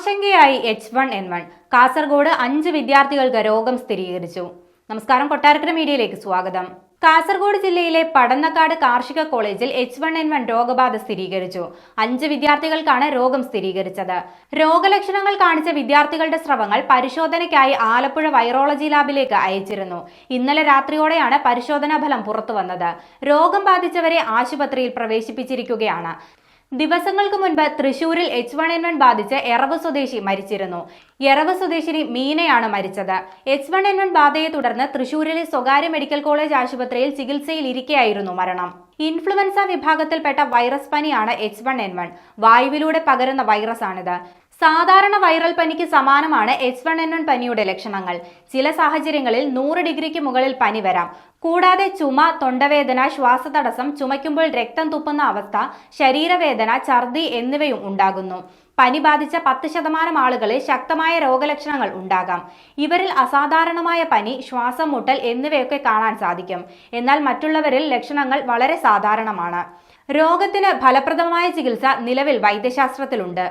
ആശങ്കയായി H1N1. Kasaragod 5 വിദ്യാർത്ഥികൾക്ക് രോഗം സ്ഥിരീകരിച്ചു. നമസ്കാരം, കൊട്ടാരക്കര മീഡിയയിലേക്ക് സ്വാഗതം. കാസർഗോഡ് ജില്ലയിലെ പടന്നക്കാട് കാർഷിക കോളേജിൽ H1N1 രോഗബാധ സ്ഥിരീകരിച്ചു. 5 വിദ്യാർത്ഥികൾക്കാണ് രോഗം സ്ഥിരീകരിച്ചത്. രോഗലക്ഷണങ്ങൾ കാണിച്ച വിദ്യാർത്ഥികളുടെ സ്രവങ്ങൾ പരിശോധനയ്ക്കായി ആലപ്പുഴ വൈറോളജി ലാബിലേക്ക് അയച്ചിരുന്നു. ഇന്നലെ രാത്രിയോടെയാണ് പരിശോധനാ ഫലം പുറത്തുവന്നത്. രോഗം ബാധിച്ചവരെ ആശുപത്രിയിൽ പ്രവേശിപ്പിച്ചിരിക്കുകയാണ്. ദിവസങ്ങൾക്ക് മുൻപ് തൃശൂരിൽ H1N1 ബാധിച്ച് എറവ് സ്വദേശി മരിച്ചിരുന്നു. എറവ് സ്വദേശിനി മീനയാണ് മരിച്ചത്. H1N1 ബാധയെ തുടർന്ന് തൃശൂരിലെ സ്വകാര്യ മെഡിക്കൽ കോളേജ് ആശുപത്രിയിൽ ചികിത്സയിൽ ഇരിക്കെയായിരുന്നു മരണം. ഇൻഫ്ലുവൻസ വിഭാഗത്തിൽപ്പെട്ട വൈറസ് പനിയാണ് H1N1. വായുവിലൂടെ പകരുന്ന വൈറസാണിത്. സാധാരണ വൈറൽ പനിക്ക് സമാനമാണ് H1N1 പനിയുടെ ലക്ഷണങ്ങൾ. ചില സാഹചര്യങ്ങളിൽ 100 ഡിഗ്രിക്ക് മുകളിൽ പനി വരാം. കൂടാതെ ചുമ, തൊണ്ടവേദന, ശ്വാസതടസ്സം, ചുമയ്ക്കുമ്പോൾ രക്തം തുപ്പുന്ന അവസ്ഥ, ശരീരവേദന, ഛർദി എന്നിവയും ഉണ്ടാകുന്നു. പനി ബാധിച്ച 10% ആളുകളിൽ ശക്തമായ രോഗലക്ഷണങ്ങൾ ഉണ്ടാകാം. ഇവരിൽ അസാധാരണമായ പനി, ശ്വാസം മുട്ടൽ എന്നിവയൊക്കെ കാണാൻ സാധിക്കും. എന്നാൽ മറ്റുള്ളവരിൽ ലക്ഷണങ്ങൾ വളരെ സാധാരണമാണ്. രോഗത്തിന് ഫലപ്രദമായ ചികിത്സ നിലവിൽ വൈദ്യശാസ്ത്രത്തിലുണ്ട്.